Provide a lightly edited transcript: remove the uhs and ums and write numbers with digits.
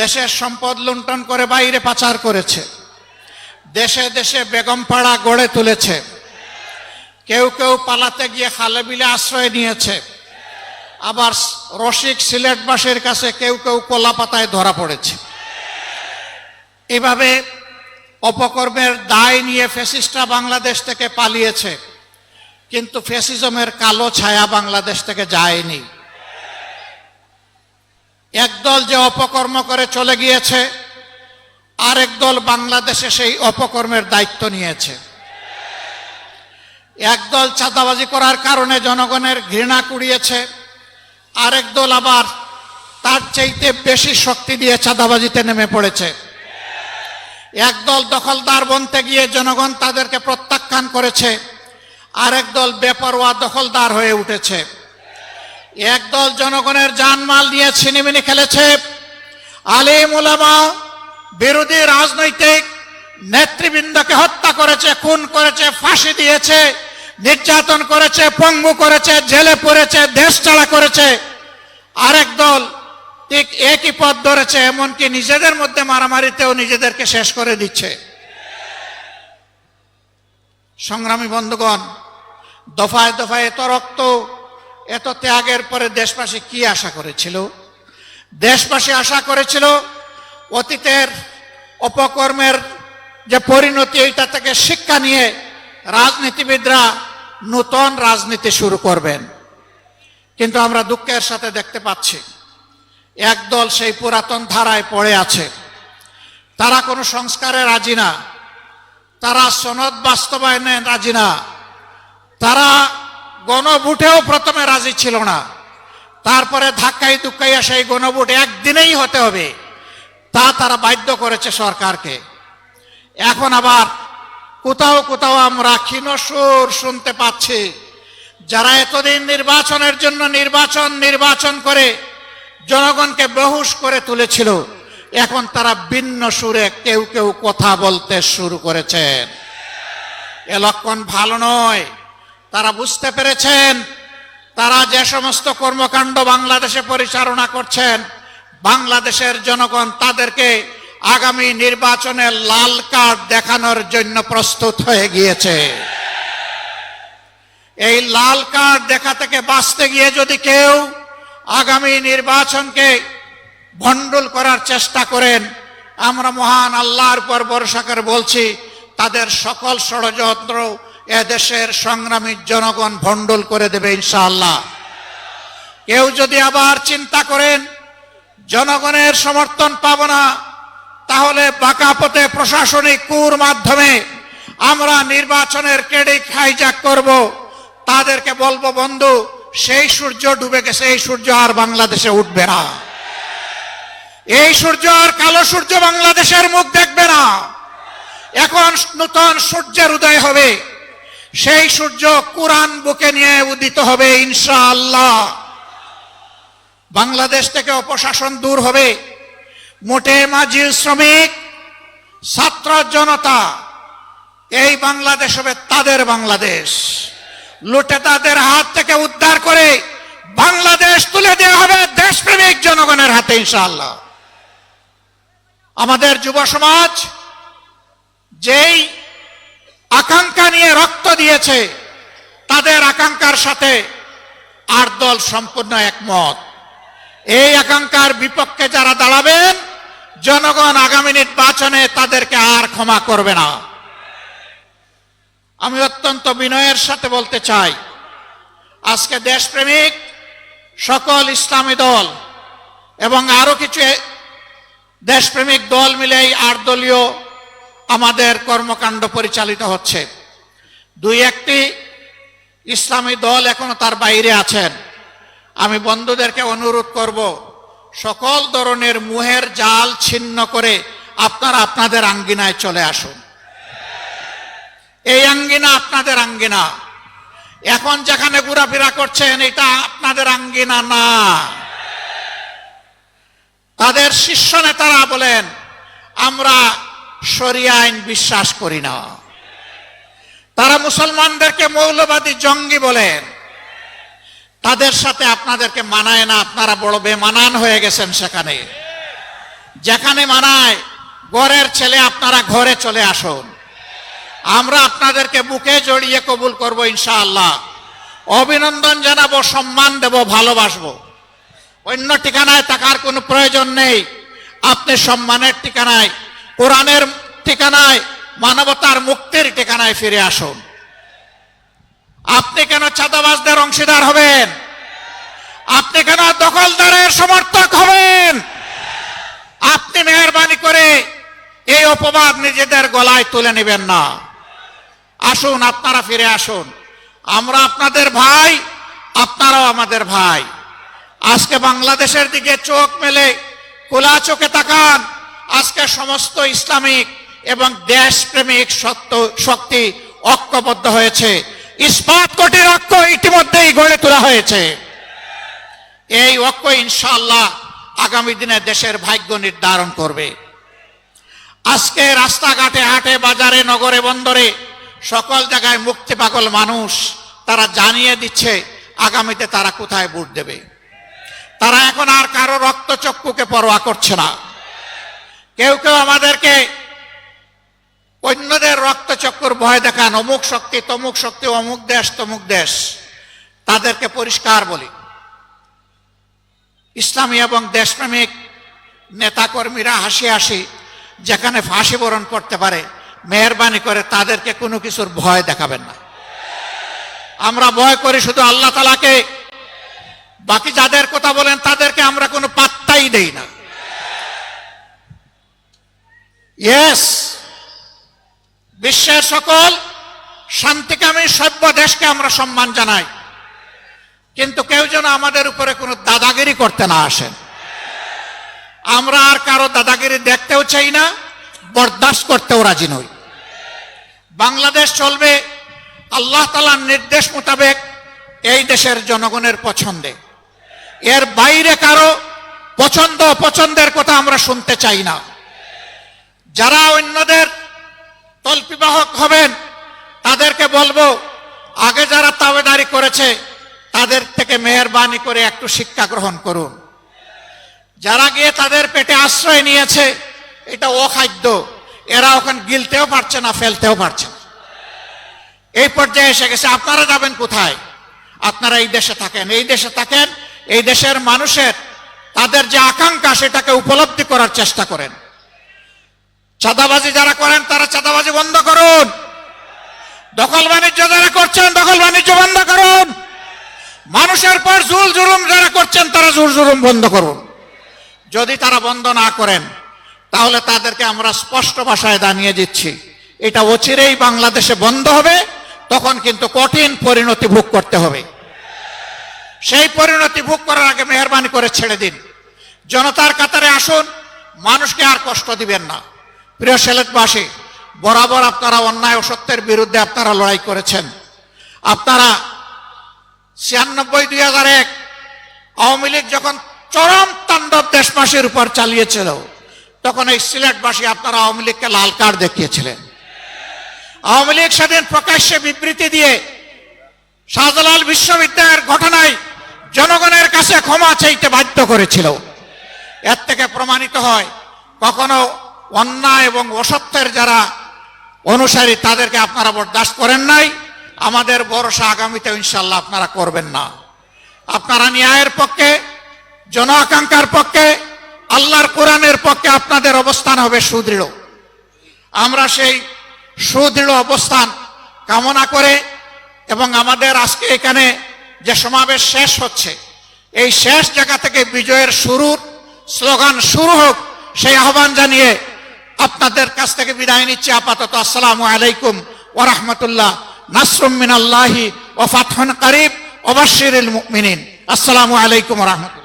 দেশের সম্পদ লুণ্ঠন করে বাইরে পাচার করেছে, দেশে দেশে বেগমপাড়া গড়ে তুলেছে, কেউ কেউ পালাতে গিয়ে খালে বিলে আশ্রয় নিয়েছে, আবার রসিক সিলেটবাসীর কাছে কেউ কেউ কলাপাতায় ধরা পড়েছে। এভাবে অপকর্মের দায় নিয়ে ফ্যাসিস্টরা বাংলাদেশ থেকে পালিয়েছে, কিন্তু ফ্যাসিজমের কালো ছায়া বাংলাদেশ থেকে যায়নি। একদল যে অপকর্ম করে চলে গিয়েছে, আরেক দল বাংলাদেশে সেই অপকর্মের দায়িত্ব নিয়েছে। একদল চাঁদাবাজি করার কারণে জনগণের ঘৃণা কুড়িয়েছে, আরেক দল আবার তার চাইতে বেশি শক্তি দিয়ে চাঁদাবাজিতে নেমে পড়েছে। একদল দখলদার বনতে গিয়ে জনগণ তাদেরকে প্রত্যাখ্যান করেছে, আরেক দল বেপরোয়া দখলদার হয়ে উঠেছে। একদল জনগণের জানমাল নিয়ে ছিনিমিনি খেলেছে, আলেম ওলামা বিরোধী রাজনৈতিক নেতৃবৃন্দকে হত্যা করেছে, খুন করেছে, ফাঁসি দিয়েছে, নির্যাতন করেছে, পঙ্গু করেছে, জেলে পড়েছে, দেশ ছাড়া করেছে। আরেক দল ঠিক একই পথ ধরেছে, এমনকি নিজেদের মধ্যে মারামারিতেও নিজেদেরকে শেষ করে দিচ্ছে। সংগ্রামী বন্ধুগণ, দফায় দফায় এত রক্ত, এত ত্যাগের পরে দেশবাসী কি আশা করেছিল? দেশবাসী আশা করেছিল অতীতের অপকর্মের যে পরিণতি, এইটা থেকে শিক্ষা নিয়ে রাজনীতিবিদরা নতুন রাজনীতি শুরু করবেন। কিন্তু আমরা দুঃখের সাথে দেখতে পাচ্ছি একদল সেই পুরাতন ধারায় পড়ে আছে। তারা কোনো সংস্কারে রাজি না, তারা সনদ বাস্তবায়নে রাজি না, তারা গণভোটেও প্রথমে রাজি ছিল না, তারপরে ধাক্কাই ধুক্কাইয়া সেই গণভোট একদিনেই হতে হবে তা তারা বাধ্য করেছে সরকারকে। এখন আবার কোথাও কোথাও আমরা ক্ষীণ সুর শুনতে পাচ্ছি, যারা এতদিন নির্বাচনের জন্য নির্বাচন করে জনগণকে বেহুশ করে তুলেছিল, এখন তারা ভিন্ন সুরে কেউ কেউ কথা বলতে শুরু করেছেন। এ লক্ষণ ভালো নয়। তারা বুঝতে পেরেছেন তারা যে সমস্ত কর্মকাণ্ড বাংলাদেশে পরিচালনা করছেন, বাংলাদেশের জনগণ তাদেরকে আগামী নির্বাচনে লাল কার্ড দেখানোর জন্য প্রস্তুত হয়ে গিয়েছে। এই লাল কার্ড দেখা থেকে বাঁচতে গিয়ে যদি কেউ আগামী নির্বাচনকে ভণ্ডুল করার চেষ্টা করেন, আমরা মহান আল্লাহর উপর ভরসা করে বলছি, তাদের সকল ষড়যন্ত্র এদেশের সংগ্রামী জনগণ ভণ্ডুল করে দেবে ইনশাআল্লাহ। কেউ যদি আবার চিন্তা করেন জনগণের সমর্থন পাব না, তাহলে বাঁকা পথে প্রশাসনিক কুর মাধ্যমে আমরা নির্বাচনের ক্রেডিট হাইজ্যাক করব, তাদেরকে বলবো, বন্ধু, সেই সূর্য ডুবে গেছে, এই সূর্য আর বাংলাদেশে উঠবে না। এই সূর্য আর কালো সূর্য বাংলাদেশের মুখ দেখবে না। এখন নতুন সূর্যের উদয় হবে, সেই সূর্য কোরআন বুকে নিয়ে উদিত হবে ইনশাআল্লাহ। বাংলাদেশ থেকে অপশাসন দূর হবে। মোটে মাঝি, শ্রমিক, ছাত্র জনতা, এই বাংলাদেশ হবে তাদের বাংলাদেশ। লুটে তাদের হাত থেকে উদ্ধার করে বাংলাদেশ তুলে দেওয়া হবে দেশপ্রেমিক জনগণের হাতে ইনশাআল্লাহ। আমাদের যুব সমাজ যেই আকাঙ্ক্ষা নিয়ে রক্ত দিয়েছে, তাদের আকাঙ্ক্ষার সাথে আট দল সম্পূর্ণ একমত। এই আকাঙ্ক্ষার বিপক্ষে যারা দাঁড়াবেন, জনগণ আগামী নির্বাচনে তাদেরকে আর ক্ষমা করবে না। আমি অত্যন্ত বিনয়ের সাথে বলতে চাই, আজকে দেশপ্রেমিক সকল ইসলামী দল এবং আরো কিছু দেশপ্রেমিক দল মিলেই ৮ দলীয় আমাদের কর্মকাণ্ড পরিচালিত হচ্ছে। দুই একটি ইসলামী দল এখনো তার বাইরে আছেন। আমি বন্ধুদেরকে অনুরোধ করব, সকল ধরনের মুহের জাল ছিন্ন করে আপনারা আপনাদের আঙ্গিনায় চলে আসুন। এই আঙ্গিনা আপনাদের আঙ্গিনা। এখন যেখানে ঘোরাফেরা করছেন, এটা আপনাদের আঙ্গিনা না। তাদের শীর্ষ নেতারা বলেন, আমরা শরিয়া আইন বিশ্বাস করি না। তারা মুসলমানদেরকে মৌলবাদী জঙ্গি বলেন। তাদের সাথে আপনাদেরকে মানায় না, আপনারা বড় বেমানান হয়ে গেছেন সেখানে। যেখানে মানায় ঘরের ছেলে আপনারা ঘরে চলে আসুন, আমরা আপনাদেরকে বুকে জড়িয়ে কবুল করব ইনশাআল্লাহ। অভিনন্দন জানাবো, সম্মান দেব, ভালোবাসবো। অন্য ঠিকানায় থাকার কোনো প্রয়োজন নেই। আপনি সম্মানের ঠিকানায়, কোরআনের ঠিকানায়, মানবতার মুক্তির ঠিকানায় ফিরে আসুন। আপনি কেন চাঁদাবাজদের অংশীদার হবেন? আপনি কেন দখলদারের সমর্থক হবেন? আপনি মেহেরবানি করে এই অপবাদ নিজেদের গলায় তুলে নেবেন না। আসুন, আপনারা ফিরে আসুন। আমরা আপনাদের ভাই, আপনারাও আমাদের ভাই। আজকে বাংলাদেশের দিকে চোখ মেলে খোলা চোখে তাকান। আজকে সমস্ত ইসলামিক এবং দেশপ্রেমিক শক্তি ঐক্যবদ্ধ হয়েছে। ইস্পাত কোটির ঐক্য ইতিমধ্যেই গড়ে তোলা হয়েছে। এই ঐক্য ইনশাআল্লাহ আগামী দিনে দেশের ভাগ্য নির্ধারণ করবে। আজকে রাস্তাঘাটে, হাটে, বাজারে, নগরে, বন্দরে সকল জায়গায় মুক্তি পাগল মানুষ তারা জানিয়ে দিচ্ছে আগামীতে তারা কোথায় ভোট দেবে। তারা এখন আর কারো রক্তচক্ষুকে পরোয়া করছে না। কেউ কেউ আমাদেরকে অন্যদের রক্তচক্ষুর ভয় দেখান, অমুক শক্তি, তমুক শক্তি, অমুক দেশ, তমুক দেশ। তাদেরকে পরিষ্কার বলি, ইসলামী এবং দেশপ্রেমিক নেতাকর্মীরা হাসি হাসি যেখানে ফাঁসি বরণ করতে পারে, মেহরবানি করে তাদেরকে কোনো কিছুর ভয় দেখাবেন না। আমরা ভয় করি শুধু আল্লাহ তাআলাকে। বাকি যাদের কথা বলেন তাদেরকে আমরা কোনো পাত্তাই দেই না। ইয়েস, বিশ্বের সকল শান্তিকামী সভ্য দেশকে আমরা সম্মান জানাই, কিন্তু কেউ যেন আমাদের উপরে কোনো দাদাগিরি করতে না আসেন। আমরা আর কারো দাদাগিরি দেখতেও চাই না, বরদাস্ত করতেও রাজি নই। বাংলাদেশ চলবে আল্লাহ তাআলার নির্দেশ মোতাবেক, এই দেশের জনগণের পছন্দে। এর বাইরে কারো পছন্দ অপছন্দের কথা আমরা শুনতে চাই না। যারা অন্যদের তল্পিবাহক হবেন তাদেরকে বলবো, আগে যারা তাবেদারি করেছে তাদের থেকে মেহেরবানি করে একটু শিক্ষা গ্রহণ করুন। যারা গিয়ে তাদের পেটে আশ্রয় নিয়েছে, এটা অখাদ্য, এরা ওখানে গিলতেও পারছে না, ফেলতেও পারছে না। এই পর্যায়ে এসে গেছে। আপনারা যাবেন কোথায়? আপনারা এই দেশে থাকেন, এই দেশে থাকেন, এই দেশের মানুষের তাদের যে আকাঙ্ক্ষা সেটাকে উপলব্ধি করার চেষ্টা করেন। চাঁদাবাজি যারা করেন তারা চাঁদাবাজি বন্ধ করুন। দখল বাণিজ্য যারা করছেন দখল বাণিজ্য বন্ধ করুন। মানুষের পর জুল জুলুম যারা করছেন তারা জুল জুলুম বন্ধ করুন। যদি তারা বন্ধ না করেন তাহলে তাদেরকে আমরা স্পষ্ট ভাষায় জানিয়ে দিচ্ছি, এটা অচিরেই বাংলাদেশে বন্ধ হবে। তখন কিন্তু কঠিন পরিণতি ভোগ করতে হবে। সেই পরিণতি ভোগ করার আগে মেহেরবানি করে ছেড়ে দিন। জনতার কাতারে আসুন, মানুষকে আর কষ্ট দিবেন না। প্রিয় সিলেটবাসী, বরাবর আপনারা অন্যায় ও সত্যের বিরুদ্ধে আপনারা লড়াই করেছেন। আপনারা 96-2001 আওয়ামী লীগ যখন চরম তাণ্ডব দেশবাসীর উপর চালিয়েছিল, তখন এই সিলেটবাসী আপনারা আওয়ামী লীগকে লাল কার্ড দেখিয়েছিলেন। আওয়ামী লীগ সেদিন প্রকাশ্যে বিবৃতি দিয়ে শাহজালাল বিশ্ববিদ্যালয়ের ঘটনায় জনগণের কাছে ক্ষমা চাইতে বাধ্য করেছিল। এর থেকে প্রমাণিত হয় কখনো অন্যায় এবং অসত্যের যারা অনুসারী তাদেরকে আপনারা বরদাস্ত করেন নাই। আমাদের ভরসা আগামীতে ইনশাআল্লাহ আপনারা করবেন না। আপনারা ন্যায়ের পক্ষে, জন আকাঙ্ক্ষার পক্ষে, আল্লাহর কোরআনের পক্ষে আপনাদের অবস্থান হবে সুদৃঢ়। আমরা সেই সুদৃঢ় অবস্থান কামনা করে এবং আমাদের আজকে এখানে যে সমাবেশ শেষ হচ্ছে, এই শেষ জায়গা থেকে বিজয়ের শুরুর স্লোগান শুরু হোক, সেই আহ্বান জানিয়ে আপনাদের কাছ থেকে বিদায় নিচ্ছি। আপাতত আসসালামু আলাইকুম ওয়া রাহমাতুল্লাহ। নাসরুম মিনাল্লাহি ওয়া ফাতহুন কারীব ওয়া বাশশিরিল মুমিনিন। আসসালামু আলাইকুম ওয়া রাহমাতুল্লাহ।